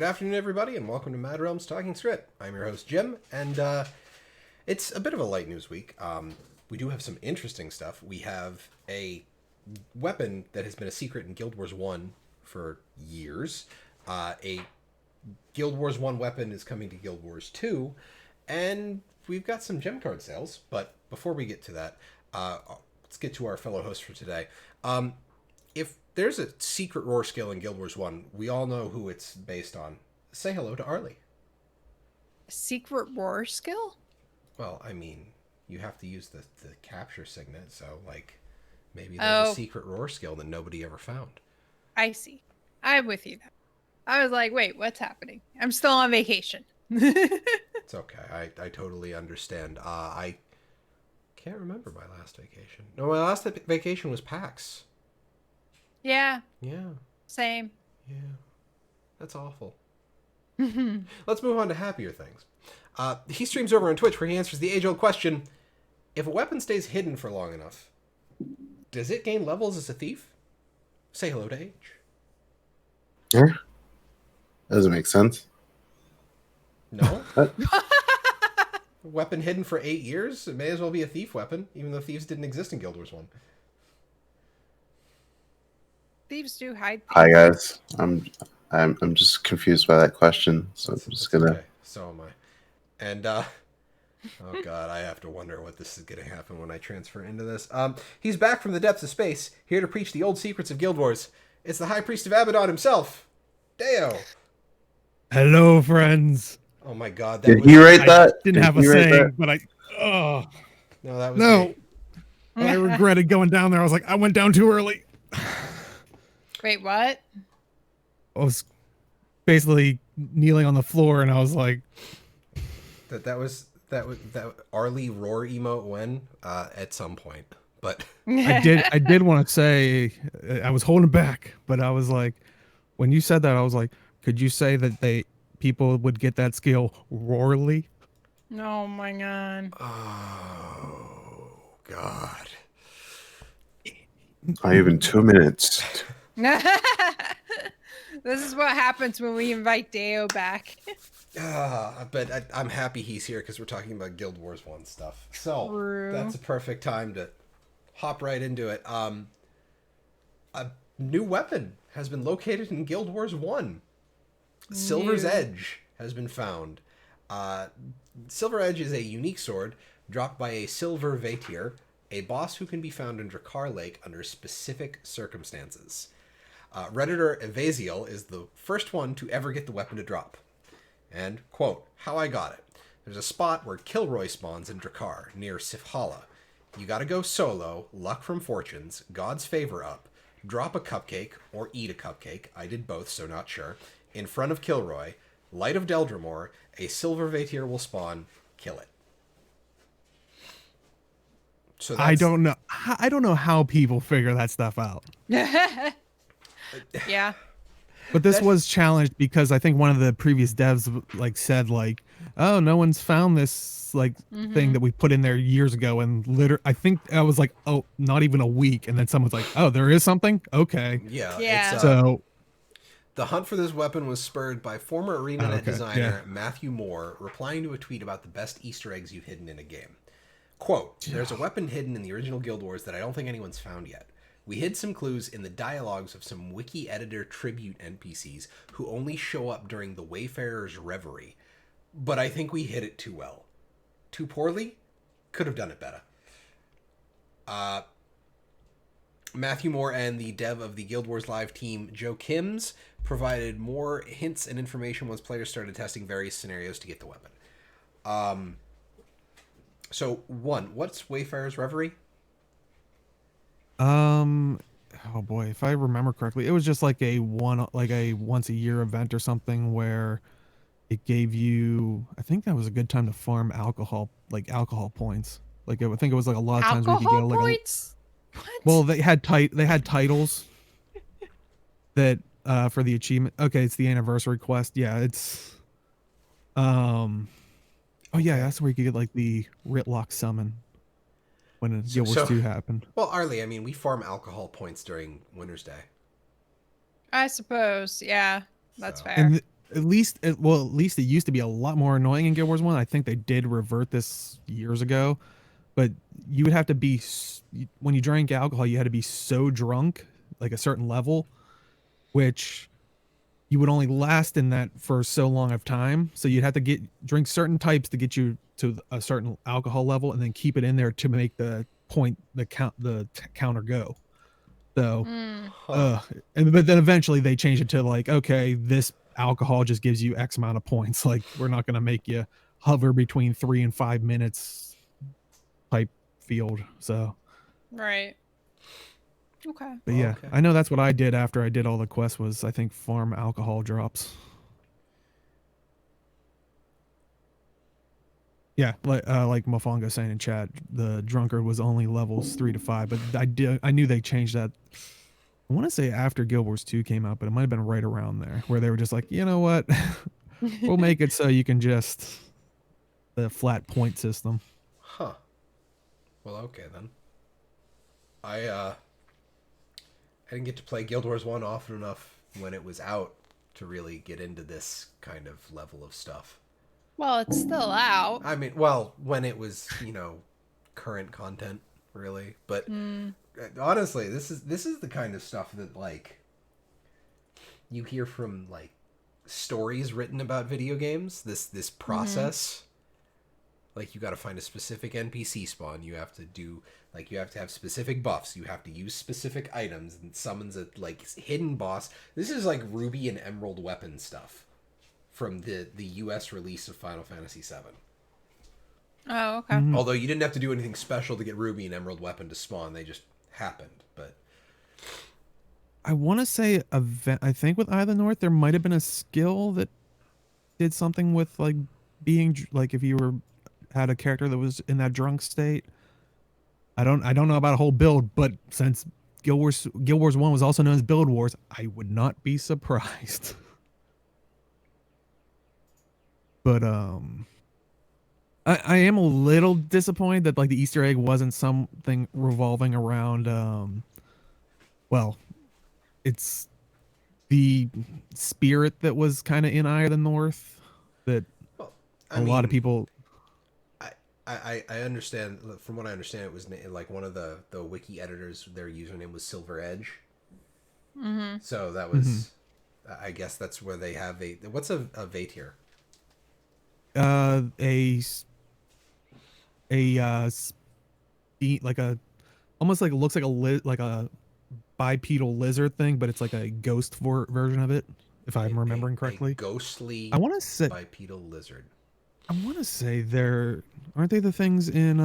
Good afternoon, everybody, and welcome to Mad Realms Talking Skritt. I'm your host, Jim, and it's a bit of a light news week. We do have some interesting stuff. We have a weapon that has been a secret in Guild Wars 1 for years. A Guild Wars 1 weapon is coming to Guild Wars 2, and we've got some gem card sales. But before we get to that, let's get to our fellow host for today. If there's a secret roar skill in Guild Wars 1, we all know who it's based on. Say hello to Arlie. Secret roar skill? Well, I mean, you have to use the capture signet, so, like, maybe there's a secret roar skill that nobody ever found. I see. I'm with you now. I was like, wait, what's happening? I'm still on vacation. It's okay. I totally understand. I can't remember my last vacation. No, my last vacation was PAX. Yeah. Yeah. Same. Yeah. That's awful. Let's move on to happier things. He streams over on Twitch where he answers the age-old question, if a weapon stays hidden for long enough, does it gain levels as a thief? Say hello to Age. Yeah. Doesn't make sense. No? Weapon hidden for 8 years? It may as well be a thief weapon, even though thieves didn't exist in Guild Wars 1. Thieves do hide things. Hi guys, I'm just confused by that question, so I'm just gonna. Okay. So am I. And oh god, I have to wonder what this is gonna happen when I transfer into this. He's back from the depths of space, here to preach the old secrets of Guild Wars. It's the High Priest of Abaddon himself, Deo. Hello, friends. Oh my god, Did he write that? Didn't have a saying, but No, that was no. me. But I regretted going down there. I was like, I went down too early. Wait, what? I was basically kneeling on the floor, and I was like, That was Arlie roar emote when at some point, but I did want to say I was holding back, but I was like, when you said that, I was like, could you say that people would get that skill roarly? Oh my god. oh god. Not even 2 minutes. This is what happens when we invite Deo back. But I'm happy he's here because we're talking about Guild Wars 1 stuff. So True. That's a perfect time to hop right into it. A new weapon has been located in Guild Wars 1. Silver's Edge has been found. Silver Edge is a unique sword dropped by a Silver Vaetier, a boss who can be found in Drakkar Lake under specific circumstances. Redditor Evasiel is the first one to ever get the weapon to drop. And, quote, how I got it. There's a spot where Kilroy spawns in Drakkar, near Sifhala. You gotta go solo, luck from fortunes, God's favor up, drop a cupcake, or eat a cupcake, I did both, so not sure, in front of Kilroy, Light of Deldrimor, a Silver Vaetier will spawn, kill it. So I don't know. I don't know how people figure that stuff out. Yeah. But this was challenged because I think one of the previous devs said oh, no one's found this thing that we put in there years ago, and I think I was like, oh, not even a week, and then someone's like, oh, there is something. Okay. Yeah. So the hunt for this weapon was spurred by former ArenaNet designer Matthew Moore replying to a tweet about the best Easter eggs you've hidden in a game. Quote, there's a weapon hidden in the original Guild Wars that I don't think anyone's found yet. We hid some clues in the dialogues of some wiki editor tribute NPCs who only show up during the Wayfarer's Reverie. But I think we hid it too well. Too poorly? Could have done it better. Matthew Moore and the dev of the Guild Wars Live team, Joe Kims, provided more hints and information once players started testing various scenarios to get the weapon. So, what's Wayfarer's Reverie? Oh boy, if I remember correctly, it was just like a once a year event or something where it gave you, I think that was a good time to farm alcohol points. I think it was a lot of times where you could get points? What? Well, they had titles that for the achievement. Okay, it's the anniversary quest. Yeah, it's oh yeah, that's where you could get the Ritlock summon when Guild Wars 2 happened. Well, Arlie, I mean, we farm alcohol points during Winter's Day. I suppose, yeah, that's fair. at least at least it used to be a lot more annoying in Guild Wars 1. I think they did revert this years ago, but you would have to be when you drank alcohol, you had to be so drunk, like a certain level, which you would only last in that for so long of time. So you'd have to drink certain types to get you to a certain alcohol level, and then keep it in there to make the counter go. So, Huh. but then eventually they changed it to like, okay, this alcohol just gives you X amount of points. Like, we're not going to make you hover between 3 and 5 minutes type field. So, Right. Okay. but yeah, Okay. I know that's what I did after I did all the quests was I think farm alcohol drops. Yeah, like Mofongo saying in chat, the drunkard was only levels 3 to 5, but I knew they changed that. I want to say after Guild Wars 2 came out, but it might have been right around there where they were just like, you know what, we'll make it so you can just the flat point system. Huh. Well, okay then. I didn't get to play Guild Wars 1 often enough when it was out to really get into this kind of level of stuff. Well, it's still out. I mean, well, when it was, current content, really. But honestly, this is the kind of stuff that like you hear from like stories written about video games. This process, like you got to find a specific NPC spawn. You have to have specific buffs. You have to use specific items and summons a like hidden boss. This is like Ruby and Emerald weapon stuff from the US release of Final Fantasy VII. Oh, okay. Mm-hmm. Although you didn't have to do anything special to get Ruby and Emerald weapon to spawn, they just happened. But I want to say I think with Eye of the North there might have been a skill that did something with like being like if you had a character that was in that drunk state. I don't know about a whole build, but since Guild Wars 1 was also known as Build Wars, I would not be surprised. But I am a little disappointed that like the Easter egg wasn't something revolving around well, it's the spirit that was kind of in Eye of the North that well, a lot of people. I understand. From what I understand, it was like one of the wiki editors. Their username was Silver Edge. Mm-hmm. So that was, I guess that's where they have a. What's a Vaetier? Like a almost like it looks like like a bipedal lizard thing, but it's like a ghost version of it, if I'm remembering correctly. A ghostly I want to say bipedal lizard. I want to say they're aren't they the things in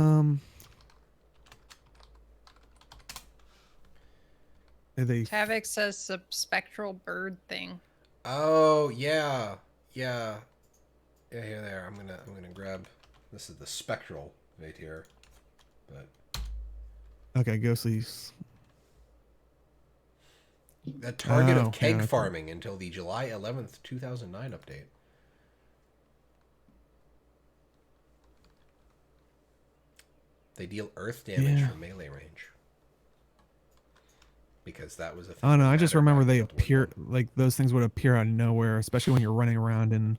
are they Tavik says a spectral bird thing. Oh yeah. Here there. I'm gonna grab. This is the spectral Vaetier, but okay, ghostly. the target of keg okay. farming until the July 11th, 2009 update. They deal earth damage from melee range. Because that was a thing. Oh no, I just remember they appear like those things would appear out of nowhere, especially when you're running around in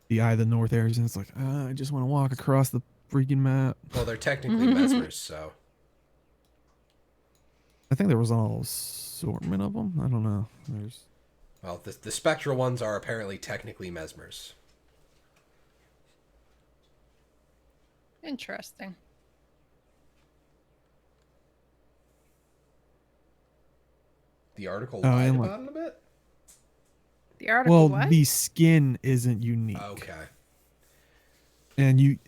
the Eye of the North areas, and it's like, I just want to walk across the freaking map. Well, they're technically mesmers, so. I think there was an assortment of them. I don't know. Well, the spectral ones are apparently technically mesmers. Interesting. The article lied and about it a bit? The article well, what? the skin isn't unique. Okay. And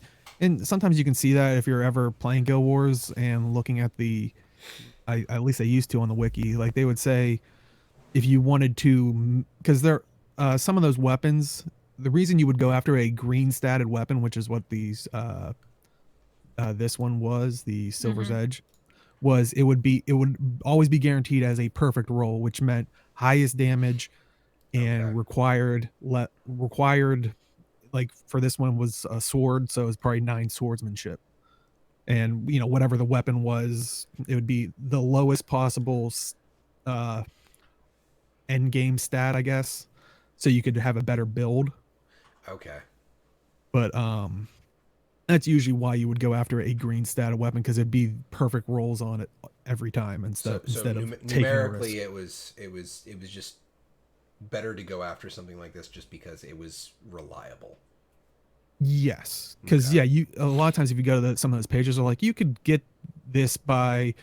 sometimes you can see that if you're ever playing Guild Wars and looking at at least they used to on the wiki, like they would say if you wanted to, because there some of those weapons, the reason you would go after a green statted weapon, which is what these this one was, the Silver's Edge, was it would always be guaranteed as a perfect roll, which meant highest damage and required like for this one was a sword, so it was probably 9 swordsmanship. And whatever the weapon was, it would be the lowest possible end game stat, I guess. so you could have a better build. Okay. But that's usually why you would go after a green stat weapon, because it'd be perfect rolls on it every time instead of taking a numerically, risk. it was just better to go after something like this just because it was reliable. Yes, because Okay. you a lot of times if you go to some of those pages are like, you could get this by,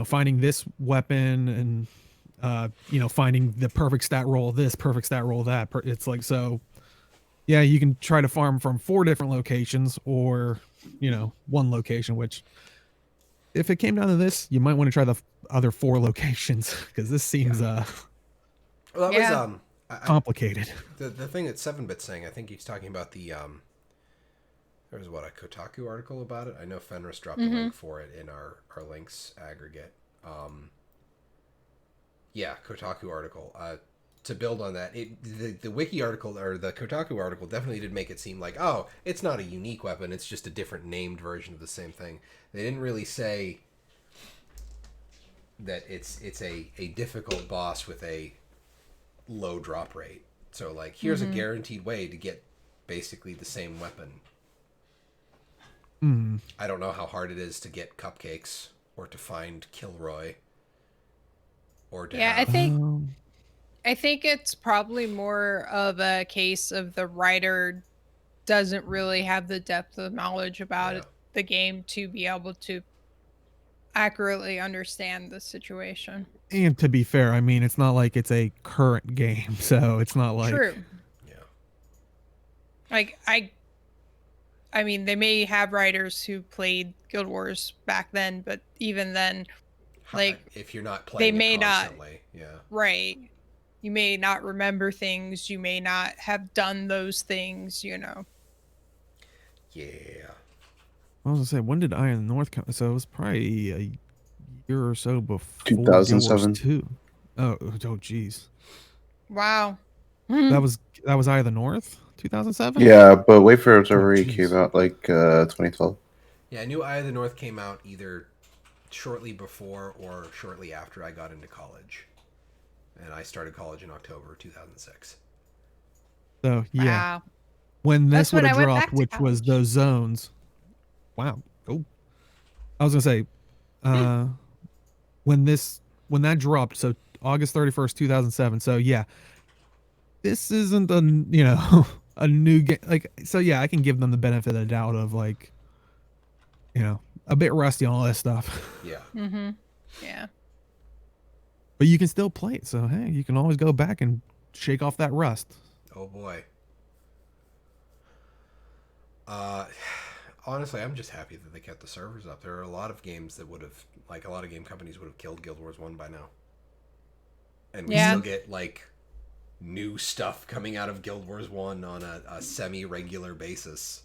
finding this weapon and finding the perfect stat roll, this perfect stat roll, that. It's like, so yeah, you can try to farm from 4 different locations or one location, which if it came down to this, you might want to try the other 4 locations, because this seems Well, that Yeah. was complicated. the thing that 7-Bit's saying. I think he's talking about the there was a Kotaku article about it. I know Fenris dropped a link for it in our links aggregate. Yeah, Kotaku article. To build on that, the wiki article or the Kotaku article definitely did make it seem like, oh, it's not a unique weapon, it's just a different named version of the same thing. They didn't really say that it's a difficult boss with a low drop rate. So like, here's a guaranteed way to get basically the same weapon. I don't know how hard it is to get cupcakes or to find Kilroy or to Yeah, have... I think it's probably more of a case of the writer doesn't really have the depth of knowledge about Yeah. the game to be able to accurately understand the situation. And to be fair, I mean, it's not like it's a current game, so it's not like... True. Yeah. Like I mean, they may have writers who played Guild Wars back then, but even then, like, if you're not playing may it constantly, yeah. Right. You may not remember things. You may not have done those things, Yeah. I was gonna say, when did Eye of the North come? So it was probably a year or so before 2007. Guild Wars 2. Oh, jeez. Wow. That was Eye of the North, 2007. Yeah, but Wait for Observer jeez. came out like 2012. Yeah, I knew Eye of the North came out either shortly before or shortly after I got into college. And I started college in October 2006. So yeah, Wow. when this That's when would have I went dropped, back to which was college. those zones. Wow. Oh, I was gonna say, when that dropped, so August 31st, 2007. So yeah, this isn't a a new game. Like, so yeah, I can give them the benefit of the doubt of like, a bit rusty on all this stuff. Yeah. Yeah. But you can still play it. So hey, you can always go back and shake off that rust. Oh boy. Honestly, I'm just happy that they kept the servers up. There are a lot of games that would have, like, a lot of game companies would have killed Guild Wars 1 by now. And we still get, like, new stuff coming out of Guild Wars 1 on a semi-regular basis.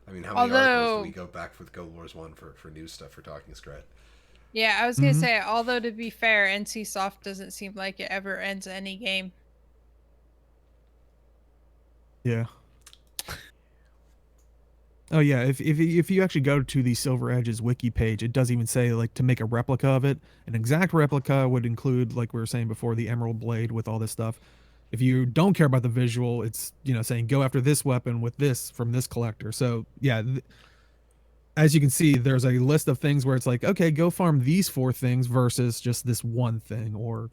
I mean, how many articles do we go back with Guild Wars 1 for new stuff for Talking Skritt? Yeah, I was going to say, although to be fair, NCSoft doesn't seem like it ever ends any game. Yeah. Oh yeah, if you actually go to the Silver Edge's wiki page, it does even say like to make a replica of it. An exact replica would include, like we were saying before, the Emerald Blade with all this stuff. If you don't care about the visual, it's saying go after this weapon with this from this collector. So yeah, as you can see, there's a list of things where it's like, okay, go farm these 4 things versus just this one thing, or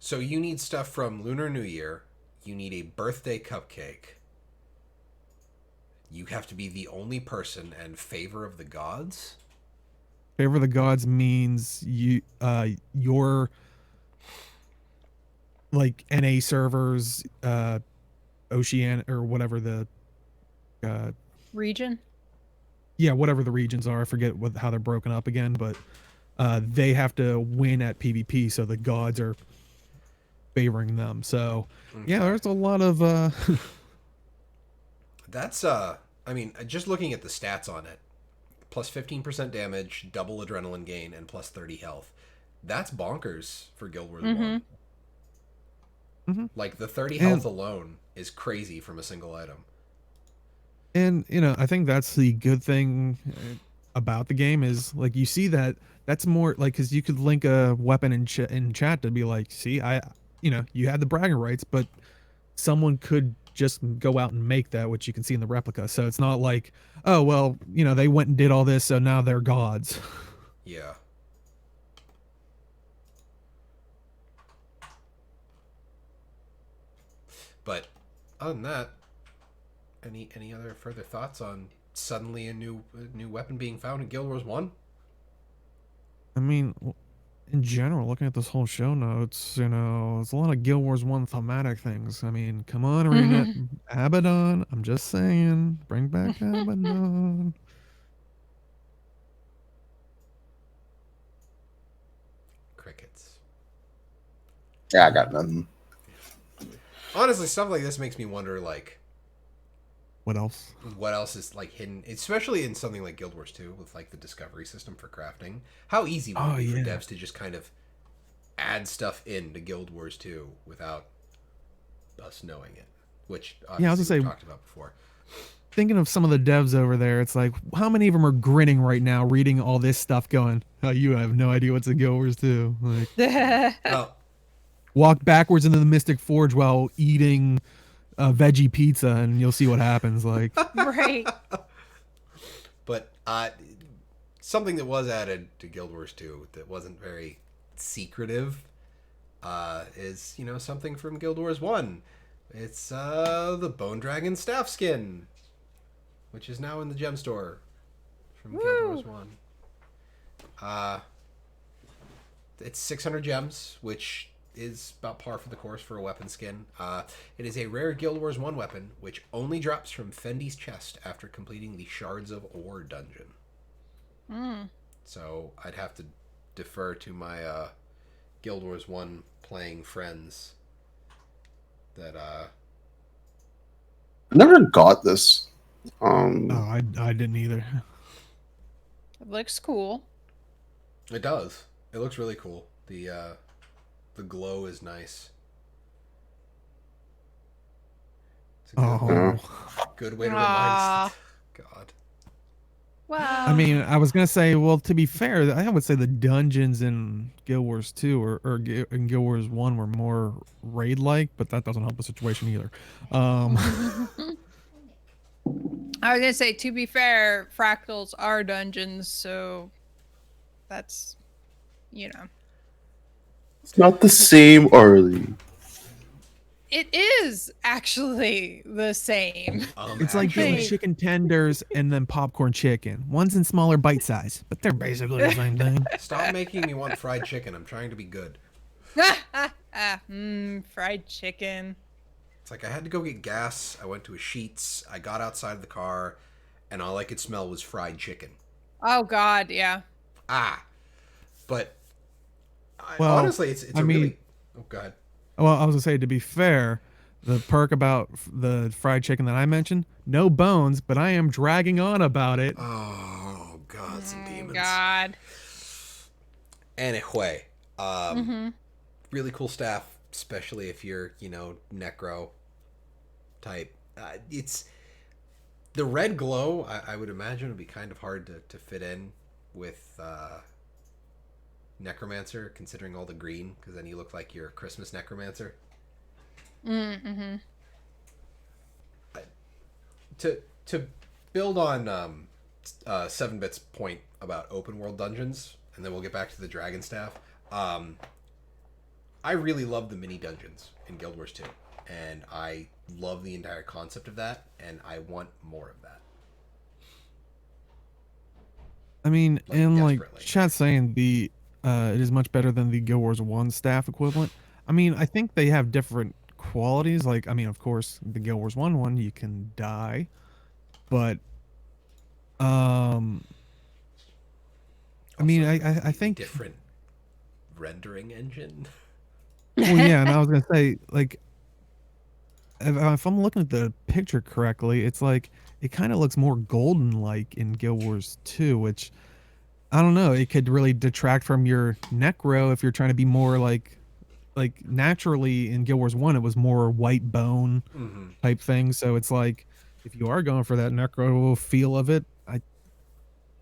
So you need stuff from Lunar New Year. You need a birthday cupcake. You have to be the only person and favor of the gods. Favor of the gods means your like NA servers, Ocean or whatever the Region? Yeah, whatever the regions are. I forget how they're broken up again, but they have to win at PvP, so the gods are favoring them. So yeah, there's a lot of That's I mean, just looking at the stats on it, plus 15% damage, double adrenaline gain, and plus 30 health. That's bonkers for Guild Wars 1. Like, the 30 health alone is crazy from a single item. And I think that's the good thing about the game is, like, you see that's more like, because you could link a weapon in chat to be like, see, you had the bragging rights, but someone could just go out and make that, which you can see in the replica. So it's not like, oh well, they went and did all this, so now they're gods. Yeah. But other than that, any other further thoughts on suddenly a new weapon being found in Guild Wars 1? I mean, in general, looking at this whole show notes, there's a lot of Guild Wars 1 thematic things. I mean, come on, Arena, Abaddon. I'm just saying, bring back Abaddon. Crickets. Yeah, I got nothing. Honestly, stuff like this makes me wonder, like, What else? what else is like hidden, especially in something like Guild Wars 2 with like the discovery system for crafting. How easy would it be for devs to just kind of add stuff into Guild Wars 2 without us knowing it? Which obviously I was gonna we say, talked about before. Thinking of some of the devs over there, it's like, how many of them are grinning right now, reading all this stuff, going, "Oh, you have no idea what's in Guild Wars 2." Like, Oh, walk backwards into the Mystic Forge while eating veggie pizza, and you'll see what happens. Like, Right. but something that was added to Guild Wars 2 that wasn't very secretive is, something from Guild Wars 1. It's the Bone Dragon staff skin, which is now in the gemstore from Guild Wars 1. It's 600 gems, which is about par for the course for a weapon skin. It is a rare Guild Wars 1 weapon, which only drops from Fendi's chest after completing the Shards of Ore dungeon. So I'd have to defer to my Guild Wars 1 playing friends that I never got this. no, I didn't either. It looks cool. It does. It looks really cool. The glow is nice. It's a good way to remind us. God. Wow. I mean, I was gonna say, well, to be fair, I would say the dungeons in Guild Wars 2 or in Guild Wars 1 were more raid-like, but that doesn't help the situation either. I was gonna say, to be fair, fractals are dungeons, so that's, It's not the same, Arlie. It is actually the same. It's like getting actually- chicken tenders and then popcorn chicken. One's in smaller bite size, but they're basically the same thing. Stop making me want fried chicken. I'm trying to be good. Fried chicken. It's like I had to go get gas. I went to a Sheetz. I got outside of the car, and all I could smell was fried chicken. Oh God, yeah. But Well, honestly, it's I mean- really. Oh God. Well, I was gonna say, to be fair, the perk about the fried chicken that I mentioned, no bones, but I am dragging on about it. Oh gods and demons. God. Anyway, really cool staff, especially if you're, necro type. It's the red glow. I would imagine would be kind of hard to fit in with necromancer, considering all the green, because then you look like you're a Christmas necromancer. To build on 7-Bit's point about open world dungeons, and then we'll get back to the dragon staff. I really love the mini dungeons in Guild Wars 2, and I love the entire concept of that, and I want more of that. I mean, Like, and like desperately. chat saying it is much better than the Guild Wars 1 staff equivalent. I mean, I think they have different qualities. Like, I mean, of course, the Guild Wars 1 one, you can die, but I mean, I think different rendering engine. well, yeah, and I was gonna say, like, if I'm looking at the picture correctly, it's like it kind of looks more golden like in Guild Wars 2, which I don't know, it could really detract from your necro if you're trying to be more like naturally in Guild Wars 1 it was more white bone type thing. So it's like if you are going for that necro feel of it,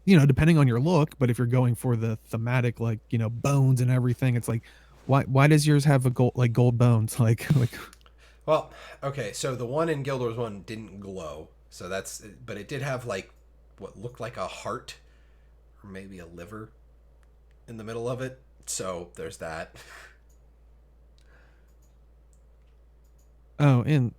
depending on your look, but if you're going for the thematic, like, bones and everything, it's like, Why does yours have a gold bones? Like Well, okay, so the one in Guild Wars 1 didn't glow. So but it did have like what looked like a heart or maybe a liver in the middle of it. So there's that. oh, and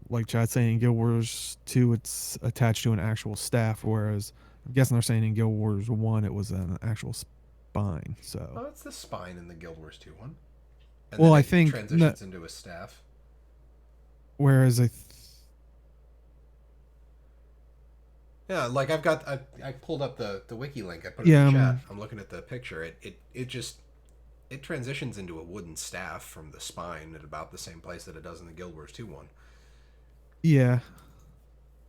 like Chad's saying, in Guild Wars 2 it's attached to an actual staff, whereas I'm guessing they're saying in Guild Wars 1 it was an actual spine. So Oh, it's the spine in the Guild Wars 2 one. And well, then I it think transitions into a staff. whereas Yeah, like I pulled up the wiki link. I put it Yeah, in the chat. I'm looking at the picture. It transitions into a wooden staff from the spine at about the same place that it does in the Guild Wars 2 one. yeah.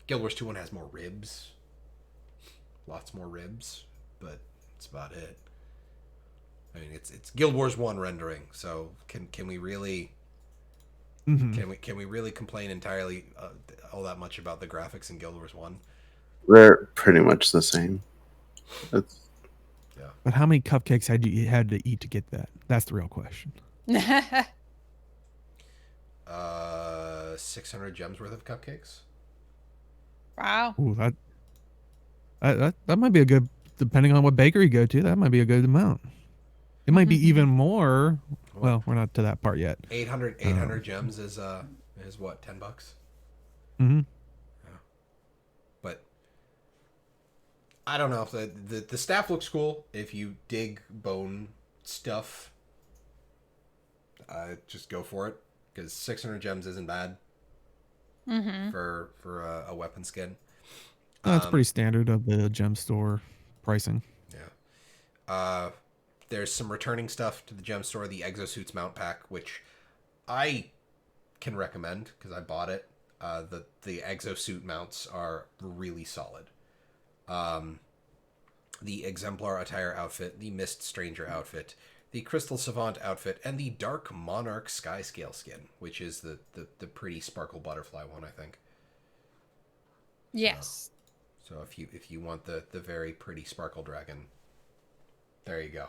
Guild Wars 2 one has more ribs. Lots more ribs, but that's about it. I mean, it's Guild Wars 1 rendering, so can we really Mhm. can we really complain entirely all that much about the graphics in Guild Wars 1? They're pretty much the same. It's, But how many cupcakes had to eat to get that? That's the real question. 600 gems worth of cupcakes. Wow. Ooh, that might be a good, depending on what bakery you go to, that might be a good amount. It might be even more. Well, we're not to that part yet. 800 gems is what, $10? Mm-hmm. Yeah. But I don't know if the staff looks cool. If you dig bone stuff, just go for it, because 600 gems isn't bad for a weapon skin. That's pretty standard of the gem store pricing. Yeah. There's some returning stuff to the gem store, the Exosuits mount pack, which I can recommend because I bought it. The Exosuit mounts are really solid. The Exemplar Attire outfit, the Mist Stranger outfit, the Crystal Savant outfit, and the Dark Monarch Skyscale skin, which is the pretty sparkle butterfly one, I think. Yes. So if you want the very pretty sparkle dragon, there you go.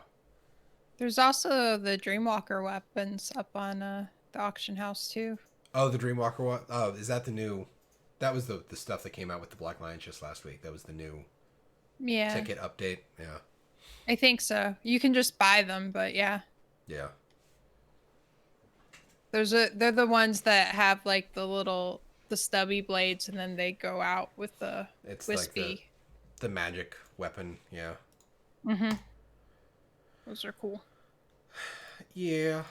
There's also the Dreamwalker weapons up on the auction house too. Oh, the Dreamwalker one. Oh, is that the new? That was the stuff that came out with the Black Lion just last week. That was the new ticket update. Yeah. I think so. You can just buy them, but yeah. Yeah. They're the ones that have like the stubby blades, and then they go out with the wispy. Like the magic weapon. Yeah. Those are cool. Yeah.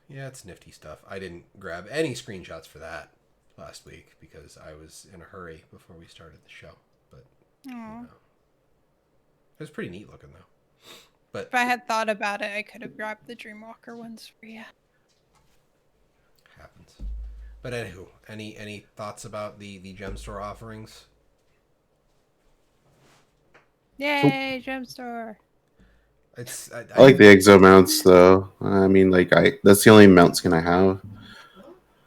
Yeah, it's nifty stuff. I didn't grab any screenshots for that last week because I was in a hurry before we started the show. But you know. It was pretty neat looking though. But if I had thought about it, I could have grabbed the Dreamwalker ones for you. Happens. But anywho, any thoughts about the gem store offerings? Yay, gem store! I like the exo mounts though. I mean, that's the only mount skin I have.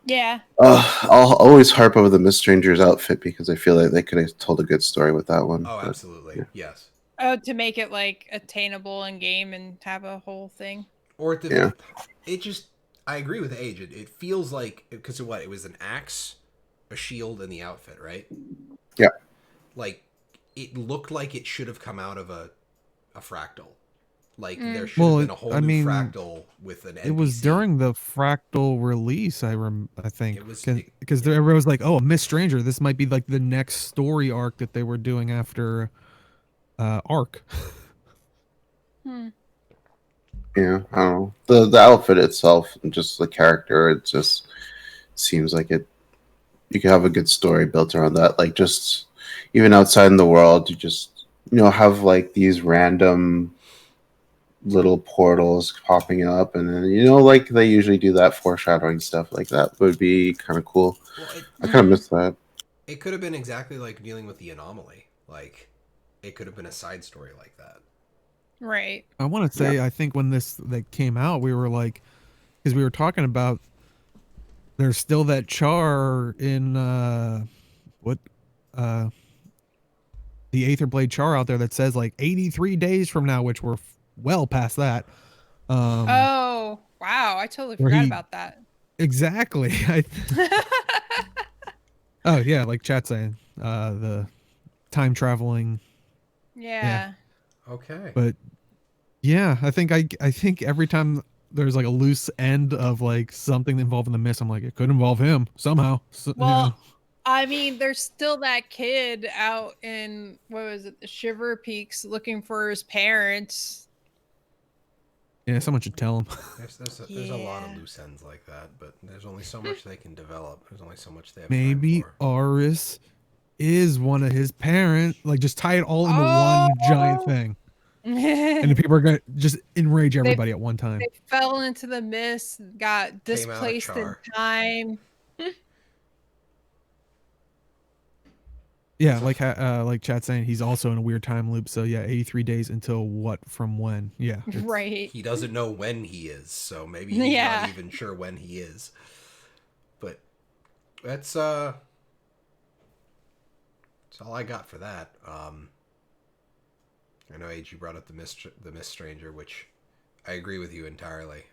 Yeah. I'll always harp over the Miss Stranger's outfit because I feel like they could have told a good story with that one. Oh, absolutely. Yeah. Yes. Oh, to make it like attainable in game and have a whole thing. Or it just, I agree with Age. It feels like, because it was an axe, a shield, and the outfit, right? Yeah. Like, it looked like it should have come out of a fractal. Like, there should have been a whole new fractal with an NPC. It was during the fractal release, I think. Because everyone was like, oh, Miss Stranger, this might be like the next story arc that they were doing after Arc. Yeah, I don't know. The outfit itself and just the character, it just seems like you could have a good story built around that. Like, just even outside in the world, you just, have like these random little portals popping up, and then like they usually do that foreshadowing stuff like that would be kind of cool. Well, I kind of miss that. It could have been exactly like dealing with the anomaly. Like, it could have been a side story like that. Right. I want to say, I think when this came out, we were like, because we were talking about, there's still that char in the Aether Blade char out there that says like 83 days from now, which we're well past that. Wow, I totally Where forgot he- about that. Exactly. Oh yeah, like chat saying, the time traveling. Yeah. Okay. But yeah, I think every time there's like a loose end of like something involving the mist, I'm like, it could involve him somehow. So, Well, I mean, there's still that kid out in what was it, the Shiver Peaks, looking for his parents. yeah, someone should tell him. There's a lot of Yeah. loose ends like that, but there's only so much they can develop. There's only so much they have Maybe time for. Aris is one of his parents. Like, just tie it all into Oh! one giant thing, and then people are gonna just enrage everybody at one time. They fell into the mist, got Came out of displaced in char. time. Yeah, like chat saying he's also in a weird time loop. So yeah, 83 days until what from when? Yeah, it's- Right. He doesn't know when he is, so maybe he's Yeah. not even sure when he is. But that's all I got for that. I know AG brought up the Mist Stranger, which I agree with you entirely.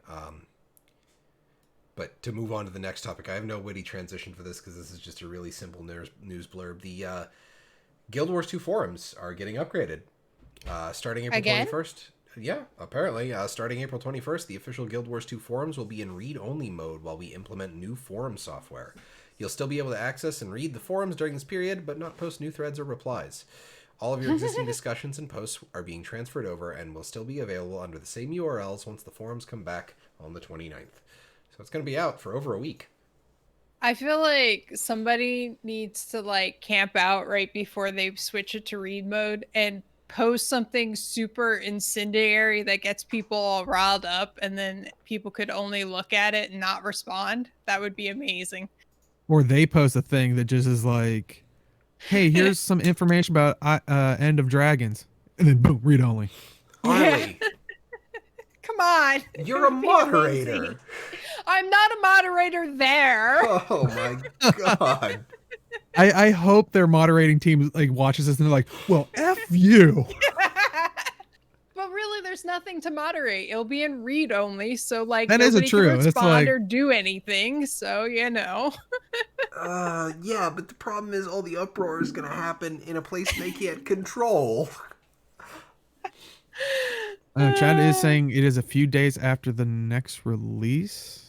But to move on to the next topic, I have no witty transition for this because this is just a really simple news blurb. The Guild Wars 2 forums are getting upgraded starting April Again? 21st. Yeah, apparently. Starting April 21st, the official Guild Wars 2 forums will be in read-only mode while we implement new forum software. You'll still be able to access and read the forums during this period, but not post new threads or replies. All of your existing discussions and posts are being transferred over and will still be available under the same URLs once the forums come back on the 29th. So it's going to be out for over a week. I feel like somebody needs to like camp out right before they switch it to read mode and post something super incendiary that gets people all riled up, and then people could only look at it and not respond. That would be amazing. or they post a thing that just is like, hey, here's some information about End of Dragons, and then boom, read only. Harley, Come on. you're a It would be amazing. moderator. I'm not a moderator there. Oh my god. I hope their moderating team like watches this and they're like, well, F you. But really, there's nothing to moderate. It'll be in read only, so like That is nobody true. can It's respond like- or do anything. So you know. Yeah, but the problem is all the uproar is going to happen in a place they can't control. Chad is saying it is a few days after the next release.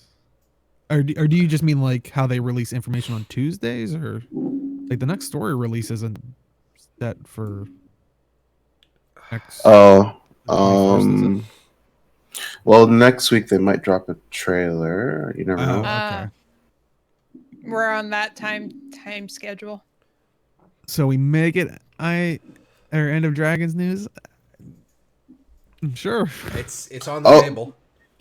Or do you just mean like how they release information on Tuesdays, or like the next story release isn't set for next? Oh, 21st, is it? well, next week they might drop a trailer. You never know. Okay. We're on that time schedule. So we make it or End of Dragons news. Sure. It's on the Oh. table.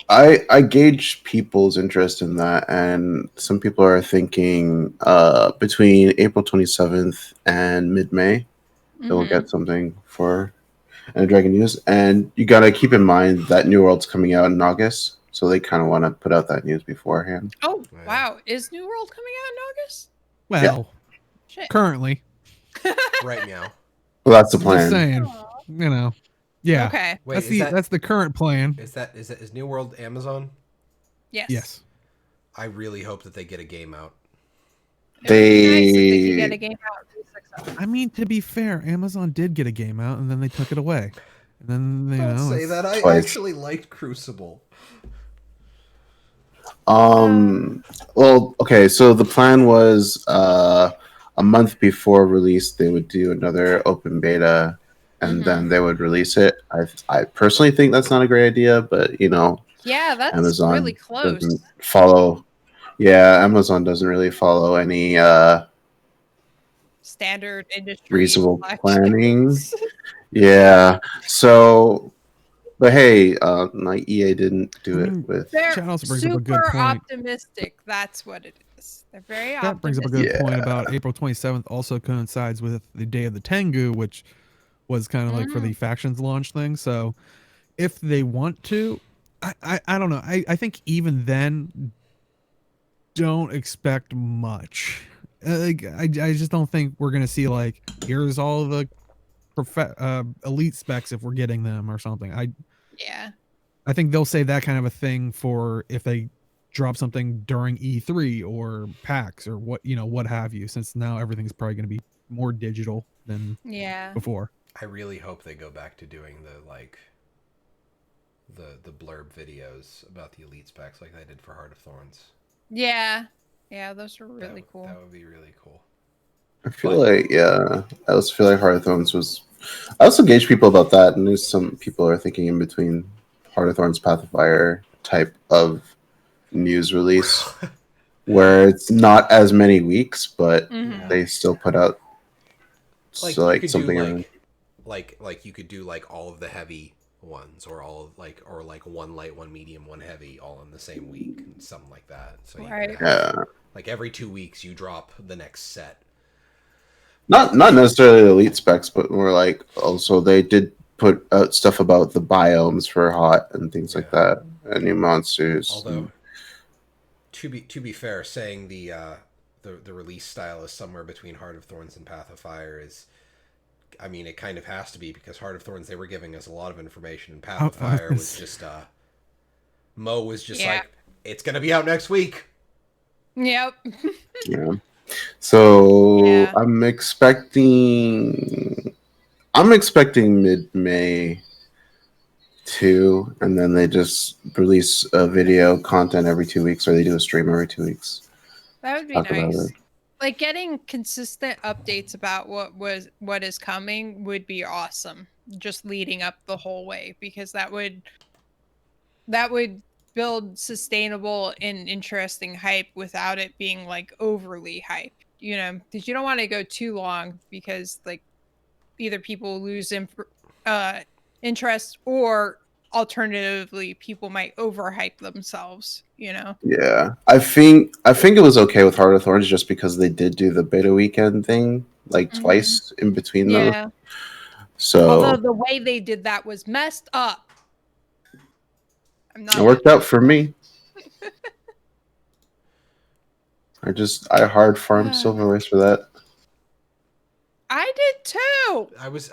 I gauge people's interest in that, and some people are thinking between April 27th and mid-May that we'll get something for Dragon News. And you gotta keep in mind that New World's coming out in August, so they kind of want to put out that news beforehand. Oh Yeah. wow! Is New World coming out in August? Well, Shit. currently, Right now. Well, that's the just plan. saying, you know, yeah. Okay. Wait, That's the current plan. is New World Amazon? Yes. Yes. I really hope that they get a game out. It would be nice if they They- could get a game out. and be successful. I mean, to be fair, Amazon did get a game out, and then they took it away. And then you Don't know, say it's- that. I twice. actually liked Crucible. Well, okay, so the plan was a month before release they would do another open beta, and then they would release it. I personally think that's not a great idea, but you know, Yeah, that's Amazon really close. doesn't follow. Yeah, Amazon doesn't really follow any Standard industry. reasonable practice. planning. Yeah, so, but hey, like EA didn't do I mean, it with. They're Chad also brings up a good super point. optimistic. That's what it is. They're very That brings up a optimistic. good point about April 27th also coincides with the day of the Tengu, which was kind of like for the factions launch thing. So if they want to, I don't know. I think even then, don't expect much. Like I just don't think we're gonna see like here's all the elite specs if we're getting them or something. Yeah. I think they'll say that kind of a thing for if they drop something during E3 or PAX or what have you, since now everything's probably going to be more digital than Yeah. before. I really hope they go back to doing the blurb videos about the elite specs like they did for Heart of Thorns. Yeah. Yeah, those were really cool. That would be really cool. I feel like, yeah, I also feel like Heart of Thorns was. I also gauge people about that, and there's some people are thinking in between Heart of Thorns, Path of Fire type of news release, where it's not as many weeks, but they still put out like something do around. like you could do like all of the heavy ones, or all of or one light, one medium, one heavy, all in the same week, and something like that. So you could have, like every 2 weeks you drop the next set. Not necessarily elite specs, but more like also they did put out stuff about the biomes for hot and things like that, and new monsters. Although, to be fair, saying the release style is somewhere between Heart of Thorns and Path of Fire is, I mean, it kind of has to be, because Heart of Thorns, they were giving us a lot of information, and Path of Fire was just Mo was just like, it's gonna be out next week. Yep. Yeah. So I'm expecting mid-May too, and then they just release a video content every 2 weeks, or they do a stream every 2 weeks. That would be nice. Like getting consistent updates about what is coming would be awesome. Just leading up the whole way, because that would build sustainable and interesting hype without it being like overly hype. Because you don't want to go too long, because like either people lose interest, or alternatively people might overhype themselves. Yeah, I think it was okay with Heart of Thorns just because they did do the beta weekend thing like twice in between those. So although the way they did that was messed up. It worked out for me. I hard farmed silverwares for that. I did too. I was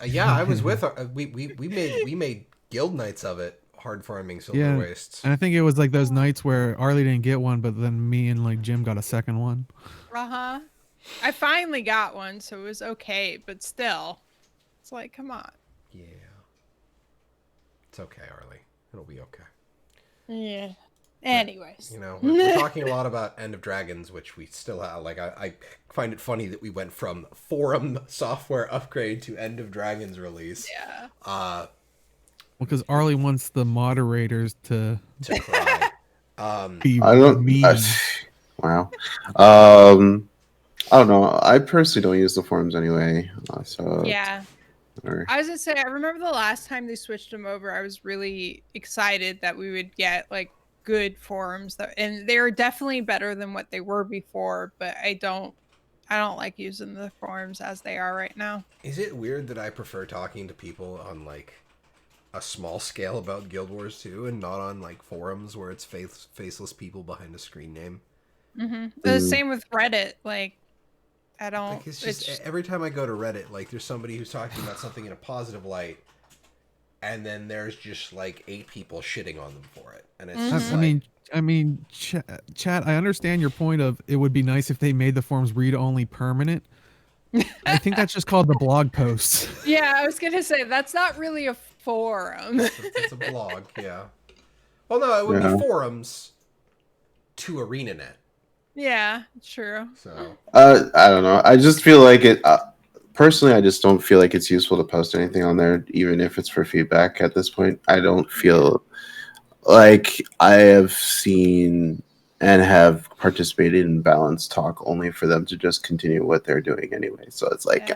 with we made guild nights of it, hard farming silver wastes. And I think it was like those nights where Arlie didn't get one, but then me and like Jim got a second one. I finally got one, so it was okay, but still, it's like, come on. Yeah, it's okay, Arlie. It'll be okay. Yeah. Anyways, we're talking a lot about End of Dragons, which we still have. Like, I find it funny that we went from forum software upgrade to End of Dragons release. Yeah. Well, because Arlie wants the moderators to cry. Be mean. Wow. I don't know. I personally don't use the forums anyway. So yeah. I was gonna say, I remember the last time they switched them over, I was really excited that we would get like good forums, and they're definitely better than what they were before, but I don't like using the forums as they are right now. Is it weird that I prefer talking to people on like a small scale about Guild Wars 2 and not on like forums where it's faceless people behind a screen name? The same with Reddit. Like, I don't. Like, it's just every time I go to Reddit, like there's somebody who's talking about something in a positive light, and then there's just like 8 people shitting on them for it, and it's just I mean, chat. I understand your point of it would be nice if they made the forums read-only permanent. I think that's just called the blog posts. Yeah, I was gonna say that's not really a forum. It's a blog, yeah. Well, no, it would be forums to ArenaNet. Yeah, true. So I don't know. I just feel like it. Personally, I just don't feel like it's useful to post anything on there, even if it's for feedback. At this point, I don't feel like I have seen and have participated in Balance Talk only for them to just continue what they're doing anyway. So it's like,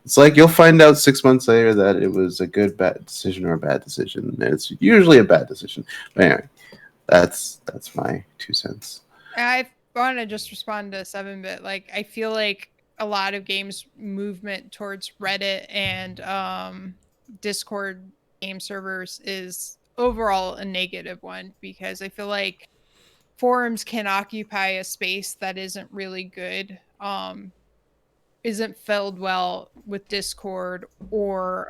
it's like you'll find out 6 months later that it was a good bad decision or a bad decision. It's usually a bad decision. But anyway, that's my 2 cents. I want to just respond to 7-Bit. Like, I feel like a lot of games movement towards Reddit and Discord game servers is overall a negative one, because I feel like forums can occupy a space that isn't really good, isn't filled well with Discord or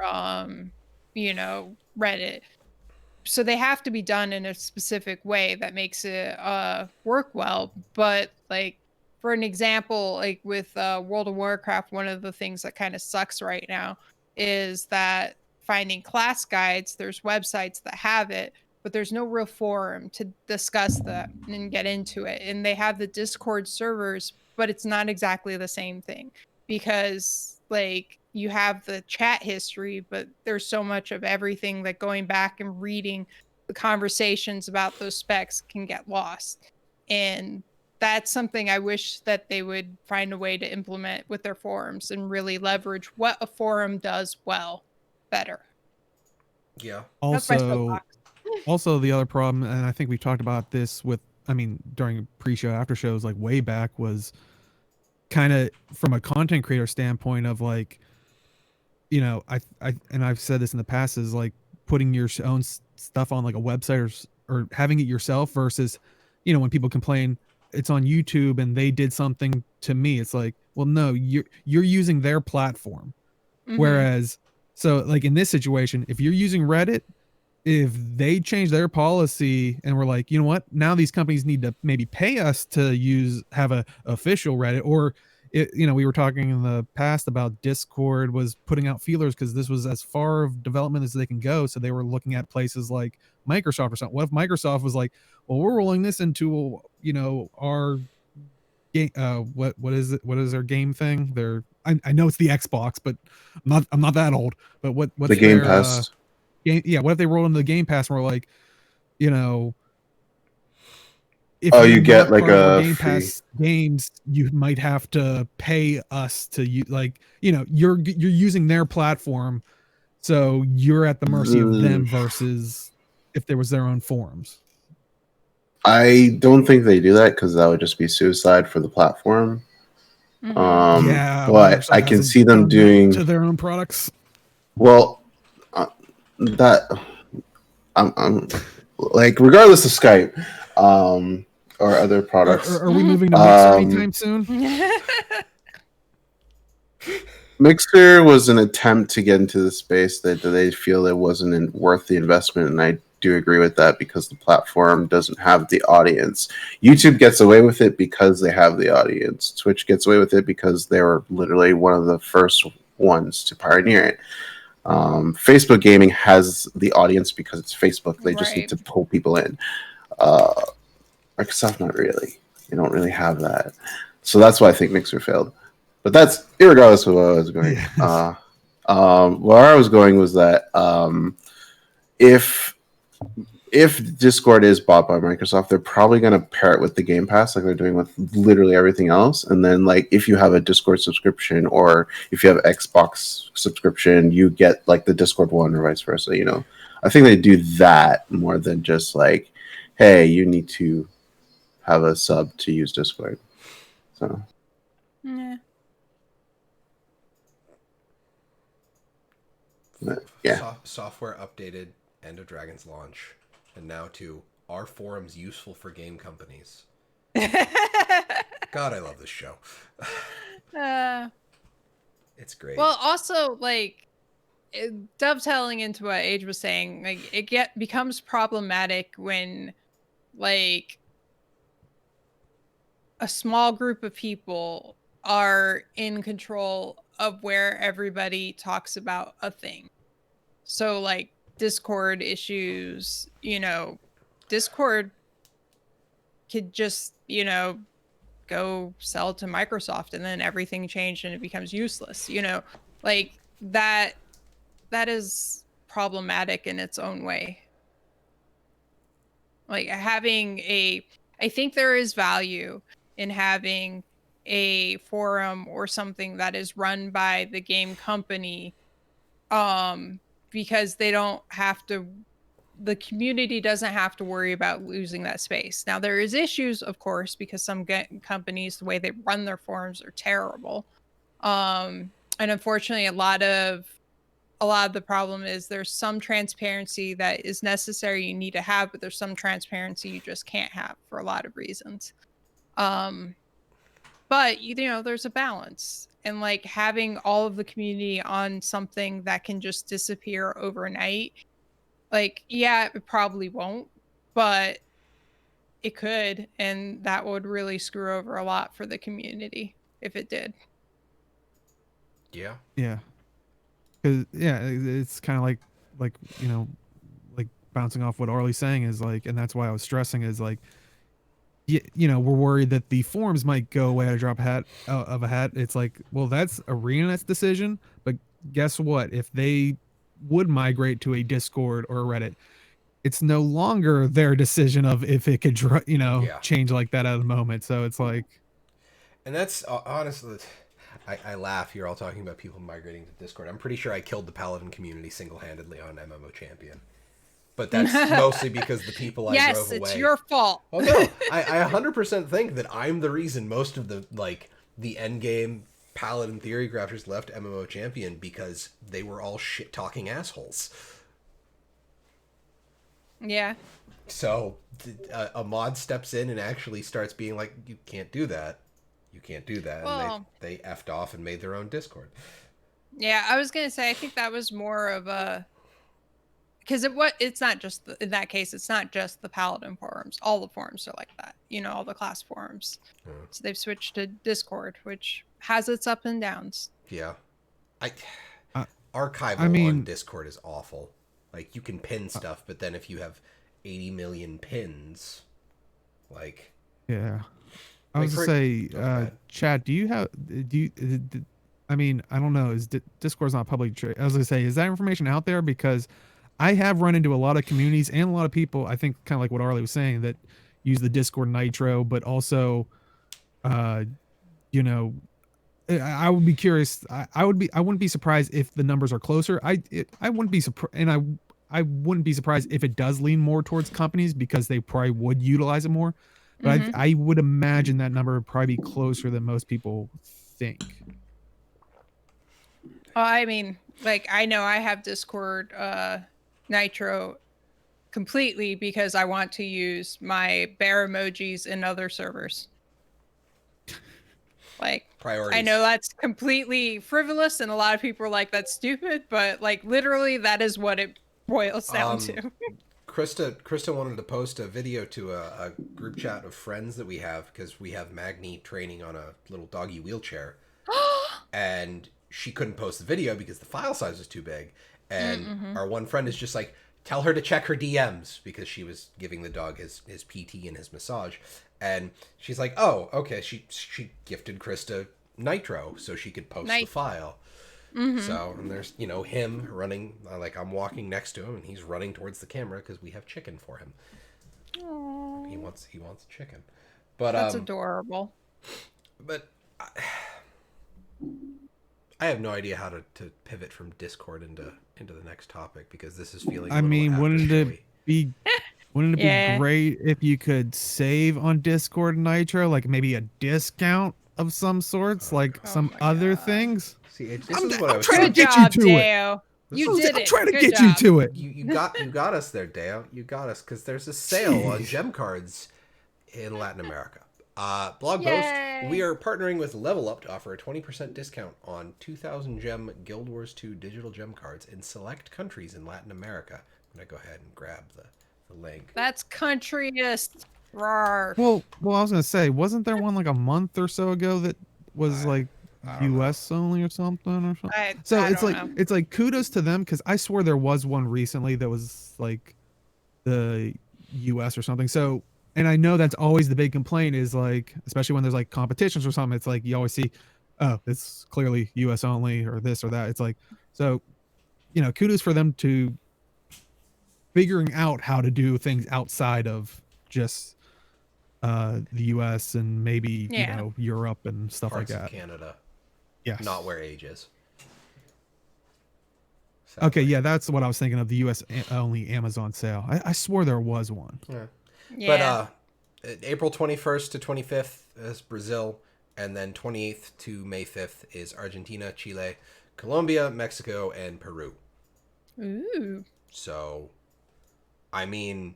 Reddit. so they have to be done in a specific way that makes it work well. But like, for an example, like with World of Warcraft, one of the things that kind of sucks right now is that finding class guides, there's websites that have it, but there's no real forum to discuss that and get into it. And they have the Discord servers, but it's not exactly the same thing, because like you have the chat history, but there's so much of everything that going back and reading the conversations about those specs can get lost. And that's something I wish that they would find a way to implement with their forums and really leverage what a forum does well better. Yeah. That's my Also, soapbox. also the other problem, and I think we talked about this with, I mean, during pre-show, after shows, like way back, was kind of from a content creator standpoint of like, you know, and I've said this in the past, is like putting your own stuff on like a website or having it yourself versus, you know, when people complain it's on YouTube and they did something to me, it's like, well, no, you're using their platform. Mhm. Whereas, so like in this situation, if you're using Reddit, if they change their policy and we're like, you know what, now these companies need to maybe pay us to have a official Reddit, or it, you know, we were talking in the past about Discord was putting out feelers because this was as far of development as they can go. So they were looking at places like Microsoft or something. What if Microsoft was like, well, we're rolling this into, you know, our game, what is it? What is their game thing? I know it's the Xbox, but I'm not that old. But what's The Game their Pass. game? Yeah, what if they roll into the Game Pass and we're like, you know, if Oh, you're you get not like part of our a Game free. Pass games, you might have to pay us to use, like, you know, you're using their platform, so you're at the mercy of them versus if there was their own forums. I don't think they do that because that would just be suicide for the platform. Mhm. Yeah, But Microsoft I can hasn't see them done that doing to their own products. well. That I'm like, regardless of Skype, or other products. Are we moving to Mixer Um, anytime soon? Mixer was an attempt to get into the space that they feel it wasn't worth the investment, and I do agree with that because the platform doesn't have the audience. YouTube gets away with it because they have the audience. Twitch gets away with it because they were literally one of the first ones to pioneer it. Facebook gaming has the audience because it's Facebook. They just need Right. to pull people in. Microsoft, not really. They don't really have that. So that's why I think Mixer failed. But that's irregardless of where I was going. Yes. Where I was going was that if Discord is bought by Microsoft, they're probably going to pair it with the Game Pass, like they're doing with literally everything else. And then, like, if you have a Discord subscription or if you have Xbox subscription, you get like the Discord one or vice versa. You know, I think they do that more than just like, hey, you need to have a sub to use Discord. So Yeah. yeah. Software updated End of Dragon's launch, and now to are forums useful for game companies? God, I love this show. It's great. Well, also, like, dovetailing into what Age was saying, like, it becomes problematic when, like, a small group of people are in control of where everybody talks about a thing. So, like, Discord issues, you know, Discord could just, you know, go sell to Microsoft and then everything changed and it becomes useless, you know, like that is problematic in its own way. Like I think there is value in having a forum or something that is run by the game company, because they don't have to, the community doesn't have to worry about losing that space. Now there is issues, of course, because some companies, the way they run their forums are terrible. And unfortunately, a lot of the problem is there's some transparency that is necessary, you need to have, but there's some transparency you just can't have for a lot of reasons. But you know, there's a balance, and like having all of the community on something that can just disappear overnight Like, yeah, it probably won't, but it could, and that would really screw over a lot for the community if it did. Yeah. Yeah. Cause yeah, it's kind of like, you know, like bouncing off what Arlie's saying is like, and that's why I was stressing is like, you know, we're worried that the forums might go away at a drop of a hat. It's like, well, that's ArenaNet's decision, but guess what? If they would migrate to a Discord or a Reddit, it's no longer their decision of if it could, you know, Yeah. change like that at the moment. So it's like, And that's honestly, I laugh. You're all talking about people migrating to Discord. I'm pretty sure I killed the Paladin community single-handedly on MMO Champion. But that's mostly because the people I drove away. Yes, it's your fault. Oh no, I 100% think that I'm the reason most of the end game Paladin theory crafters left MMO Champion because they were all shit talking assholes. Yeah. So a mod steps in and actually starts being like, you can't do that. You can't do that. Well, and they effed off and made their own Discord. yeah, I was gonna say I think that was more of a because it's not just in that case it's not just the Paladin forums. All the forums are like that. You know, all the class forums. So they've switched to Discord, which has its up and downs. Yeah. Uh, Archival on Discord is awful. Like, you can pin stuff, but then if you have 80 million pins, like... yeah. I was gonna say, Chad, I mean, I don't know, Discord's not public trade. I was gonna say, is that information out there? Because I have run into a lot of communities and a lot of people, I think kind of like what Arlie was saying, that use the Discord Nitro, but also, you know, I would be curious. I wouldn't be surprised if the numbers are closer. I wouldn't be surprised, and I wouldn't be surprised if it does lean more towards companies because they probably would utilize it more. But I would imagine that number would probably be closer than most people think. Well, I mean, like, I know I have Discord Nitro completely because I want to use my bear emojis in other servers. Like, Priorities. I know that's completely frivolous and a lot of people are like, that's stupid, but like literally that is what it boils down to. Krista wanted to post a video to a group chat of friends that we have because we have Magni training on a little doggy wheelchair. And she couldn't post the video because the file size was too big. And our one friend is just like, tell her to check her DMs because she was giving the dog his PT and his massage. And she's like, oh, okay. She gifted Krista Nitro so she could post the file. So, and there's, you know, him running, like I'm walking next to him and he's running towards the camera because we have chicken for him. Aww. He wants chicken. But that's adorable. But I have no idea how to pivot from Discord into the next topic because this is feeling I mean, wouldn't it be great if you could save on Discord Nitro, like maybe a discount of some sorts, like some other things? See, this is what I was trying to get you to it. You did it. I'm trying to get you to it. You got us there, Deo. You got us because there's a sale on gem cards in Latin America. Blog post. We are partnering with Level Up to offer a 20% discount on 2,000 gem Guild Wars 2 digital gem cards in select countries in Latin America. I'm gonna go ahead and grab the link. That's countryist. Rawr. Well, I was gonna say, wasn't there one like a month or so ago that was like U.S. only or something? So it's like kudos to them because I swore there was one recently that was like the U.S. or something. So, and I know that's always the big complaint is like, especially when there's like competitions or something. It's like you always see, oh, it's clearly U.S. only or this or that. It's like, so, you know, kudos for them to figuring out how to do things outside of just the U.S. and maybe you know Europe and stuff Parts like that. Of Canada. Yes. Not where age is. Sadly. Okay, yeah, that's what I was thinking of, the U.S. only Amazon sale. I swore there was one. Yeah. But April 21st to 25th is Brazil, and then 28th to May 5th is Argentina, Chile, Colombia, Mexico, and Peru. Ooh. So, I mean,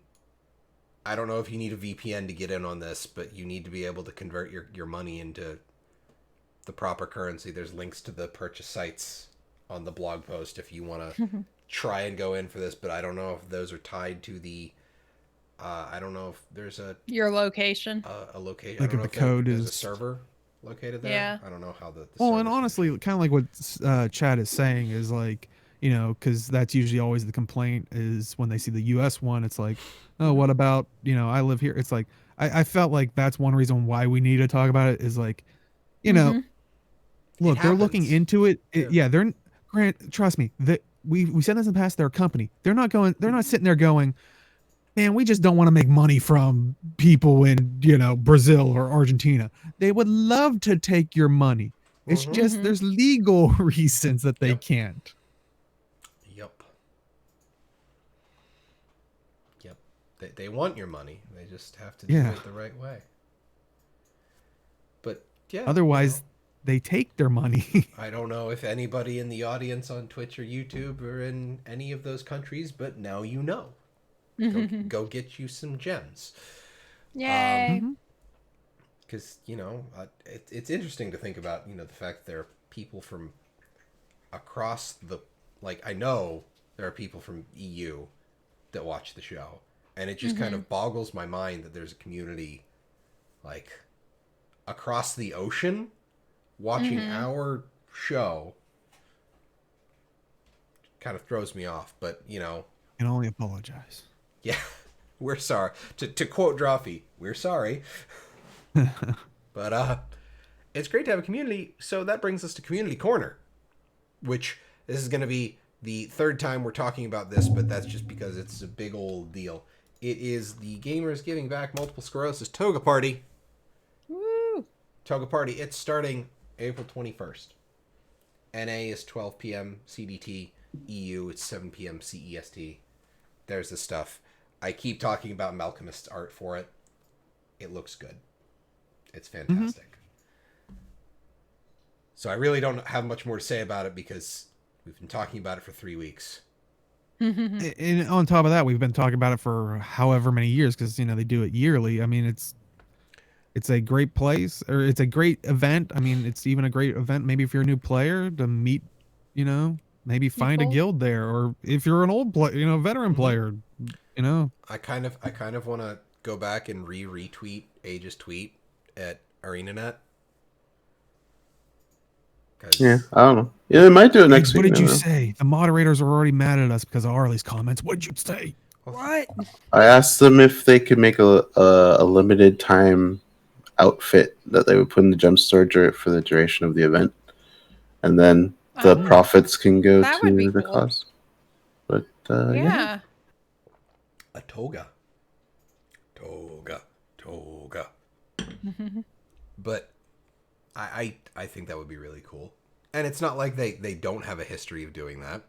I don't know if you need a VPN to get in on this, but you need to be able to convert your money into the proper currency. There's links to the purchase sites on the blog post if you want to try and go in for this, but I don't know if those are tied to the. I don't know if there's Your location. a location. Like I don't if know the if code there's a is- server located there. Yeah. I don't know how the Well, and server's honestly, kind of like what Chad is saying is like, you know, because that's usually always the complaint is when they see the U.S. one, it's like, oh, what about, you know, I live here. It's like, I felt like that's one reason why we need to talk about it is like, you know, Mhm. look, they're looking happens. into it. Yeah. Yeah, they're trust me, that we said this in the past, they're a company. They're not sitting there going, man, we just don't want to make money from people in, you know, Brazil or Argentina. They would love to take your money. It's Mhm. just Mhm. there's legal reasons that they Yep. can't. Yep. Yep. They want your money. They just have to do Yeah. it the right way. But yeah. Otherwise, they take their money. I don't know if anybody in the audience on Twitch or YouTube are in any of those countries, but now you know. Go get you some gems. Yay. Mhm. Because, you know, it's interesting to think about, you know, the fact that there are people from across the... Like, I know there are people from EU that watch the show. And it just kind of boggles my mind that there's a community, like, across the ocean watching our show. Kind of throws me off, but, you know... I can only apologize. Yeah, we're sorry. To quote Drawfee, we're sorry. But it's great to have a community, so that brings us to Community Corner, which this is going to be the third time we're talking about this, but that's just because it's a big old deal. It is the Gamers Giving Back Multiple Sclerosis Toga Party. Woo. Toga Party, it's starting April 21st. NA is 12 p.m. CDT. EU, it's 7 p.m. CEST. There's the stuff. I keep talking about Malcolmist's art for it. It looks good. It's fantastic. So I really don't have much more to say about it because we've been talking about it for 3 weeks. And on top of that, we've been talking about it for however many years because, you know, they do it yearly. I mean, it's a great place, or it's a great event. I mean, it's even a great event maybe if you're a new player to meet, you know, maybe find a People. guild there, or if you're an old player, you know, veteran player, you know. I kind of want to go back and retweet Age's tweet at ArenaNet. Yeah, I don't know. Yeah, they might do it next What week. did you never know. say? The moderators are already mad at us because of Arlie's comments. What did you say? What? I asked them if they could make a limited time outfit that they would put in the gemstore for the duration of the event, and then the Oh. profits can go That would be to the cool. cause. But yeah. Yeah. A toga. But I think that would be really cool. And it's not like they don't have a history of doing that.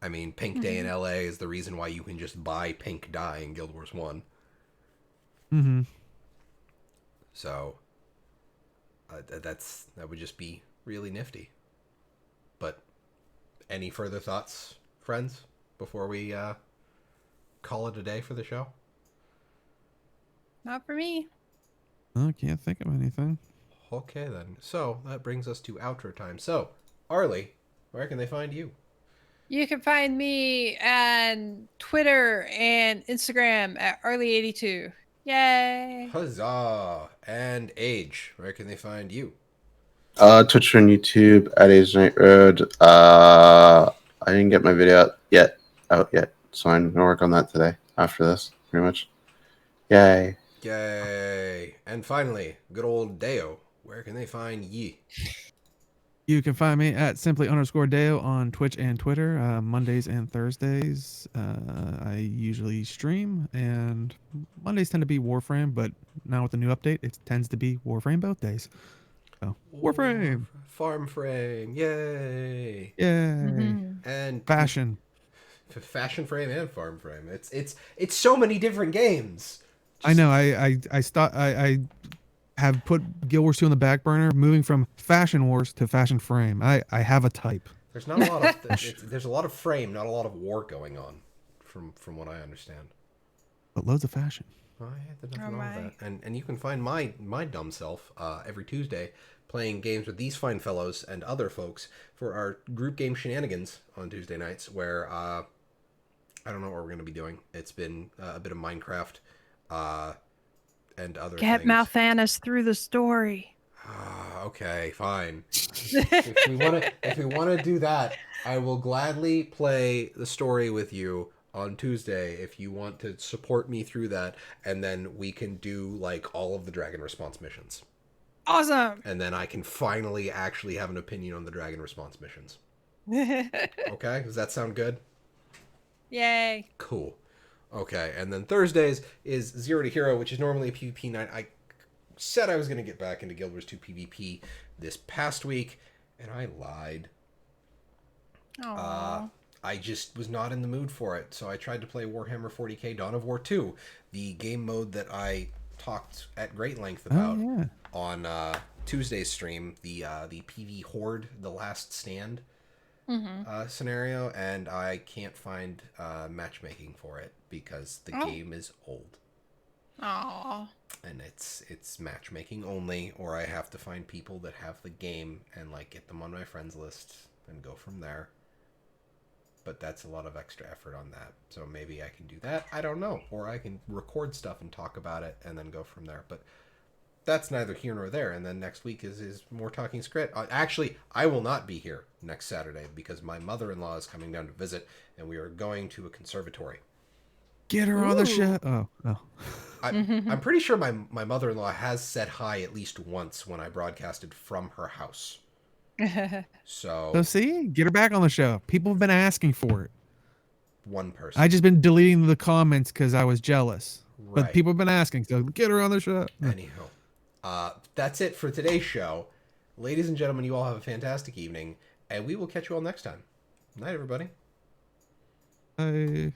I mean, Pink Day in LA is the reason why you can just buy pink dye in Guild Wars 1. Mm-hmm. So that would just be really nifty. But any further thoughts, friends, before we call it a day for the show? Not for me. I can't think of anything. Okay, then. So that brings us to outro time. So, Arlie, where can they find you? You can find me on Twitter and Instagram at Arlie82. Yay. Huzzah! And Age, where can they find you? Twitch and YouTube at Age Night Road. I didn't get my video out yet, so I'm gonna work on that today. After this, pretty much. Yay! Yay! And finally, good old Deo, where can they find ye? You can find me at simply_Deo on Twitch and Twitter, Mondays and Thursdays. I usually stream, and Mondays tend to be Warframe, but now with the new update, it tends to be Warframe both days. So, Warframe! Farm frame, yay! Yay! And Fashion. fashion frame and farm frame. It's so many different games. I know. I have put Guild Wars 2 on the back burner, moving from Fashion Wars to Fashion Frame. I have a type. There's not a lot of there's a lot of frame, not a lot of war going on, from what I understand. But loads of fashion. Oh, yeah, there's nothing Oh, wrong with my. that. And you can find my dumb self every Tuesday playing games with these fine fellows and other folks for our group game shenanigans on Tuesday nights, where I don't know what we're gonna be doing. It's been a bit of Minecraft, and other Get things. Malthanis through the story. Okay, fine. If we wanna do that, I will gladly play the story with you on Tuesday if you want to support me through that, and then we can do like all of the dragon response missions. Awesome. And then I can finally actually have an opinion on the dragon response missions. Okay? Does that sound good? Yay. Cool. Okay, and then Thursdays is 0 to Hero, which is normally a PvP night. I said I was going to get back into Guild Wars 2 PvP this past week, and I lied. Aww. I just was not in the mood for it, so I tried to play Warhammer 40k Dawn of War 2, the game mode that I talked at great length about on Tuesday's stream, the PV Horde, the Last Stand scenario, and I can't find matchmaking for it because the game is old. Aww. And it's matchmaking only, or I have to find people that have the game and like get them on my friends list and go from there. But that's a lot of extra effort on that. So maybe I can do that. I don't know. Or I can record stuff and talk about it and then go from there. But that's neither here nor there. And then next week is more talking Skritt. Actually, I will not be here next Saturday because my mother-in-law is coming down to visit and we are going to a conservatory. Get her on the show. Oh. I'm pretty sure my mother-in-law has said hi at least once when I broadcasted from her house. So See, get her back on the show. People have been asking for it. One person. I just been deleting the comments because I was jealous. Right. But people have been asking, so get her on the show. Anyhow, that's it for today's show. Ladies and gentlemen, you all have a fantastic evening, and we will catch you all next time. Night, everybody. Bye.